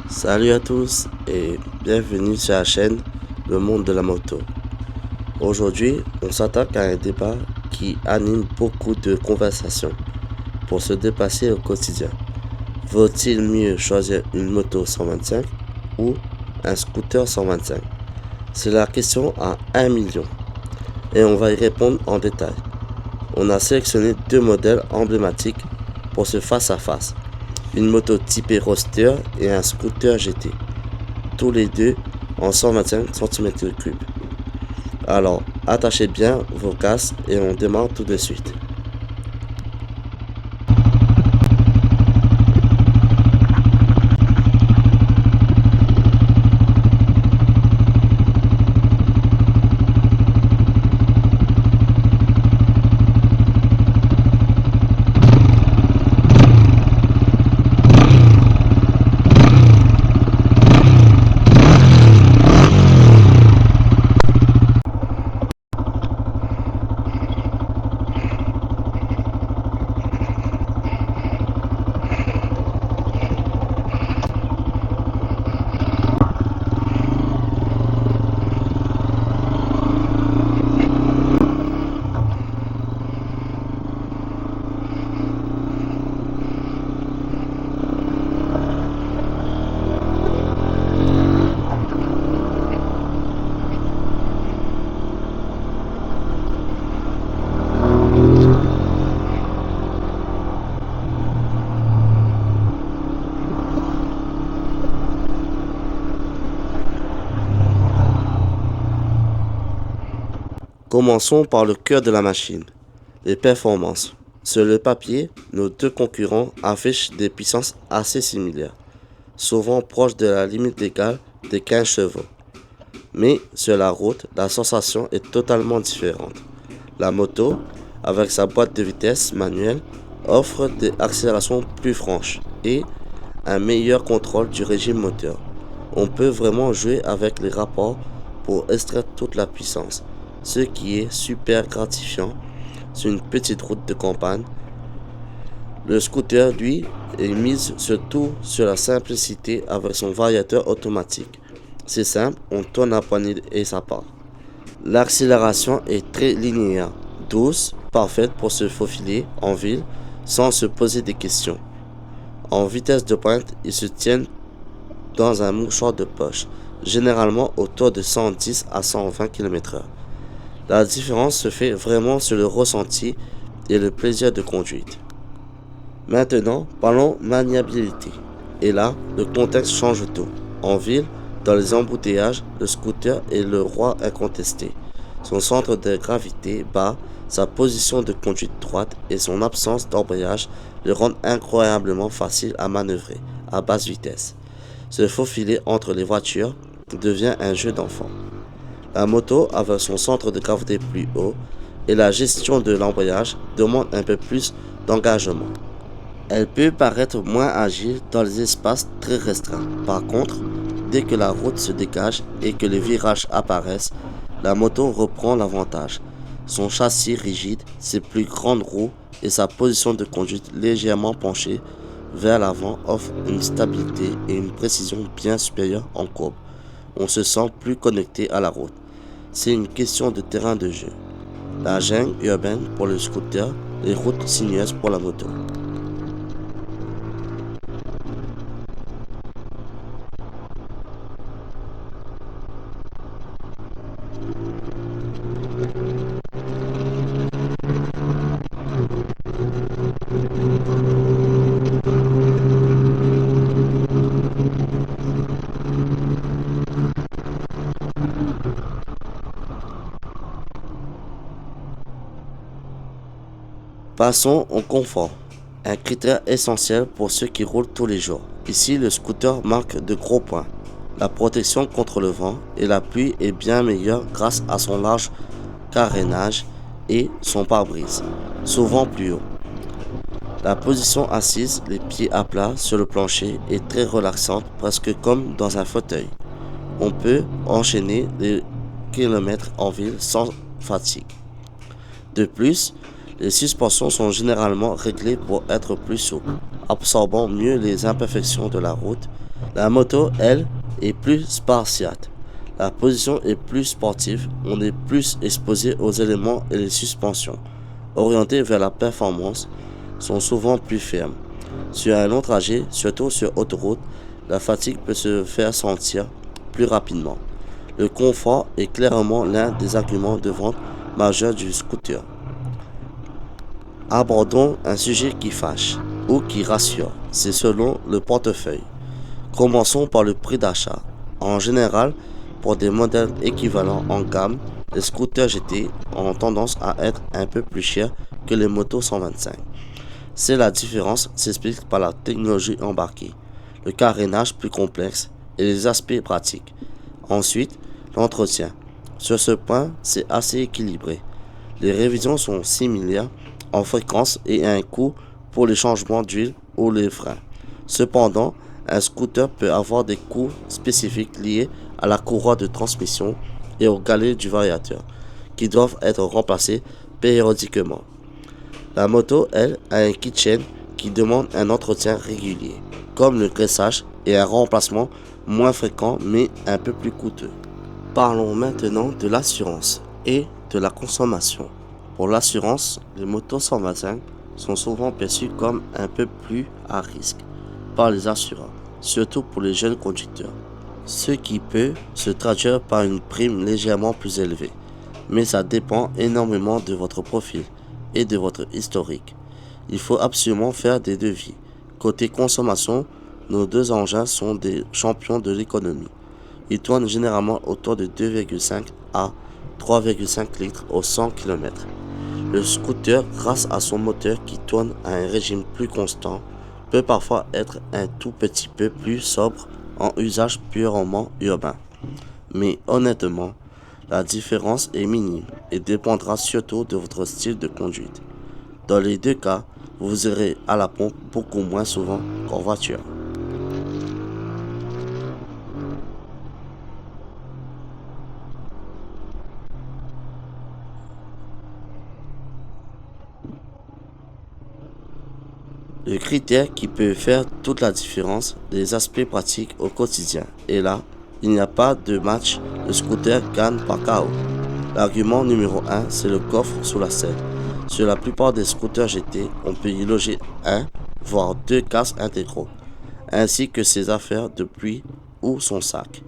Salut à tous et bienvenue sur la chaîne Le Monde de la Moto. Aujourd'hui, on s'attaque à un débat qui anime beaucoup de conversations pour se dépasser au quotidien. Vaut-il mieux choisir une moto 125 ou un scooter 125? C'est la question à 1 million et on va y répondre en détail. On a sélectionné deux modèles emblématiques pour ce face-à-face. Une moto typée roadster et un scooter GT. Tous les deux en 125 cm3. Alors, attachez bien vos casques et on démarre tout de suite. Commençons par le cœur de la machine, les performances. Sur le papier, nos deux concurrents affichent des puissances assez similaires, souvent proches de la limite légale des 15 chevaux. Mais sur la route, la sensation est totalement différente. La moto, avec sa boîte de vitesse manuelle, offre des accélérations plus franches et un meilleur contrôle du régime moteur. On peut vraiment jouer avec les rapports pour extraire toute la puissance, ce qui est super gratifiant sur une petite route de campagne. Le scooter, lui, est mise surtout sur la simplicité avec son variateur automatique. C'est simple, on tourne la poignée et ça part. L'accélération est très linéaire, douce, parfaite pour se faufiler en ville sans se poser des questions. En vitesse de pointe, ils se tiennent dans un mouchoir de poche, généralement autour de 110 à 120 km/h. La différence se fait vraiment sur le ressenti et le plaisir de conduite. Maintenant, parlons maniabilité. Et là, le contexte change tout. En ville, dans les embouteillages, le scooter est le roi incontesté. Son centre de gravité bas, sa position de conduite droite et son absence d'embrayage le rendent incroyablement facile à manœuvrer à basse vitesse. Se faufiler entre les voitures devient un jeu d'enfant. La moto, avec son centre de gravité plus haut et la gestion de l'embrayage, demande un peu plus d'engagement. Elle peut paraître moins agile dans les espaces très restreints. Par contre, dès que la route se dégage et que les virages apparaissent, la moto reprend l'avantage. Son châssis rigide, ses plus grandes roues et sa position de conduite légèrement penchée vers l'avant offrent une stabilité et une précision bien supérieures en courbe. On se sent plus connecté à la route. C'est une question de terrain de jeu. La jungle urbaine pour le scooter, les routes sinueuses pour la moto. Passons au confort, un critère essentiel pour ceux qui roulent tous les jours. Ici, le scooter marque de gros points. La protection contre le vent et la pluie est bien meilleure grâce à son large carénage et son pare-brise, souvent plus haut. La position assise, les pieds à plat sur le plancher est très relaxante, presque comme dans un fauteuil. On peut enchaîner les kilomètres en ville sans fatigue. De plus, les suspensions sont généralement réglées pour être plus souples, absorbant mieux les imperfections de la route. La moto, elle, est plus spartiate. La position est plus sportive, on est plus exposé aux éléments et les suspensions, orientés vers la performance, sont souvent plus fermes. Sur un long trajet, surtout sur autoroute, la fatigue peut se faire sentir plus rapidement. Le confort est clairement l'un des arguments de vente majeurs du scooter. Abordons un sujet qui fâche ou qui rassure, c'est selon le portefeuille. Commençons par le prix d'achat. En général, pour des modèles équivalents en gamme, les scooters GT ont tendance à être un peu plus chers que les motos 125. La différence s'explique par la technologie embarquée, le carénage plus complexe et les aspects pratiques. Ensuite, l'entretien. Sur ce point, c'est assez équilibré. Les révisions sont similaires en fréquence et un coût pour les changements d'huile ou les freins. Cependant, un scooter peut avoir des coûts spécifiques liés à la courroie de transmission et aux galets du variateur, qui doivent être remplacés périodiquement. La moto, elle, a un kit chain qui demande un entretien régulier, comme le graissage et un remplacement moins fréquent mais un peu plus coûteux. Parlons maintenant de l'assurance et de la consommation. Pour l'assurance, les motos 125 sont souvent perçues comme un peu plus à risque par les assureurs, surtout pour les jeunes conducteurs, ce qui peut se traduire par une prime légèrement plus élevée. Mais ça dépend énormément de votre profil et de votre historique. Il faut absolument faire des devis. Côté consommation, nos deux engins sont des champions de l'économie. Ils tournent généralement autour de 2,5 à 3,5 litres au 100 km. Le scooter, grâce à son moteur qui tourne à un régime plus constant, peut parfois être un tout petit peu plus sobre en usage purement urbain. Mais honnêtement, la différence est minime et dépendra surtout de votre style de conduite. Dans les deux cas, vous irez à la pompe beaucoup moins souvent qu'en voiture. Le critère qui peut faire toute la différence, des aspects pratiques au quotidien. Et là, il n'y a pas de match, le scooter gagne par KO. L'argument numéro un, c'est le coffre sous la selle. Sur la plupart des scooters GT, on peut y loger un, voire deux casques intégraux, ainsi que ses affaires de pluie ou son sac.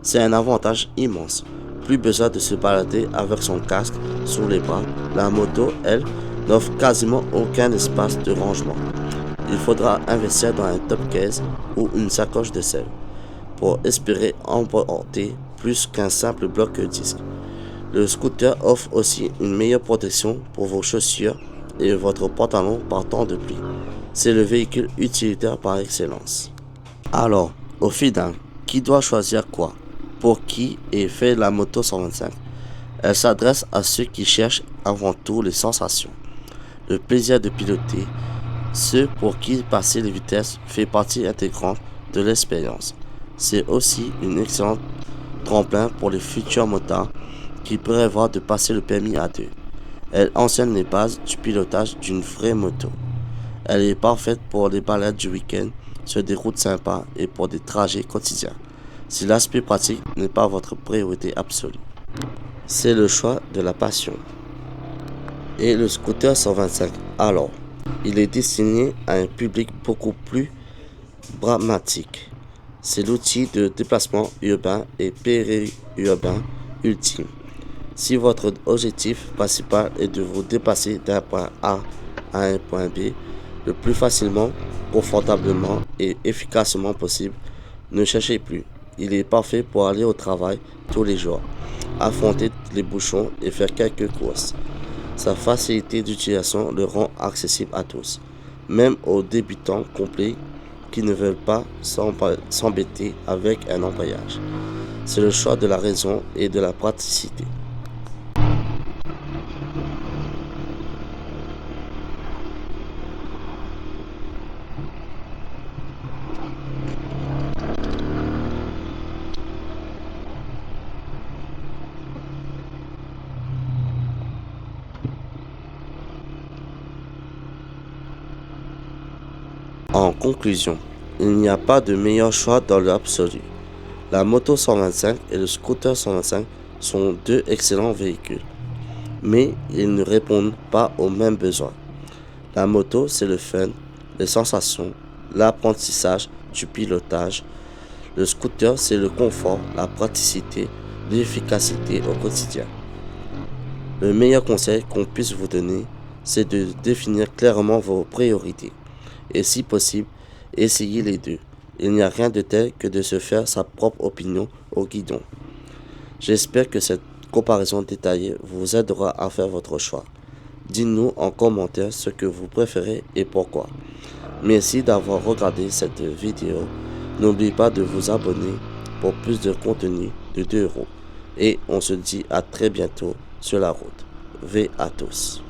C'est un avantage immense. Plus besoin de se balader avec son casque sous les bras. La moto, elle, n'offre quasiment aucun espace de rangement. Il faudra investir dans un top case ou une sacoche de selle pour espérer emporter plus qu'un simple bloc disque. Le scooter offre aussi une meilleure protection pour vos chaussures et votre pantalon par temps de pluie. C'est le véhicule utilitaire par excellence. Alors, au final, qui doit choisir quoi? Pour qui est fait la moto 125? Elle s'adresse à ceux qui cherchent avant tout les sensations, le plaisir de piloter, ceux pour qui passer les vitesses fait partie intégrante de l'expérience. C'est aussi une excellente tremplin pour les futurs motards qui prévoient de passer le permis à deux. Elle enseigne les bases du pilotage d'une vraie moto. Elle est parfaite pour les balades du week-end sur des routes sympas et pour des trajets quotidiens. Si l'aspect pratique n'est pas votre priorité absolue, c'est le choix de la passion. Et le scooter 125, alors, il est destiné à un public beaucoup plus pragmatique. C'est l'outil de déplacement urbain et périurbain ultime. Si votre objectif principal est de vous déplacer d'un point A à un point B le plus facilement, confortablement et efficacement possible, ne cherchez plus. Il est parfait pour aller au travail tous les jours, affronter les bouchons et faire quelques courses. Sa facilité d'utilisation le rend accessible à tous, même aux débutants complets qui ne veulent pas s'embêter avec un embrayage. C'est le choix de la raison et de la praticité. conclusion, il n'y a pas de meilleur choix dans l'absolu. La moto 125 et le scooter 125 sont deux excellents véhicules, mais ils ne répondent pas aux mêmes besoins. La moto, c'est le fun, les sensations, l'apprentissage du pilotage. Le scooter, c'est le confort, la praticité, l'efficacité au quotidien. Le meilleur conseil qu'on puisse vous donner, c'est de définir clairement vos priorités. Et si possible, essayez les deux. Il n'y a rien de tel que de se faire sa propre opinion au guidon. J'espère que cette comparaison détaillée vous aidera à faire votre choix. Dites-nous en commentaire ce que vous préférez et pourquoi. Merci d'avoir regardé cette vidéo. N'oubliez pas de vous abonner pour plus de contenu de 2 euros. Et on se dit à très bientôt sur la route. V à tous.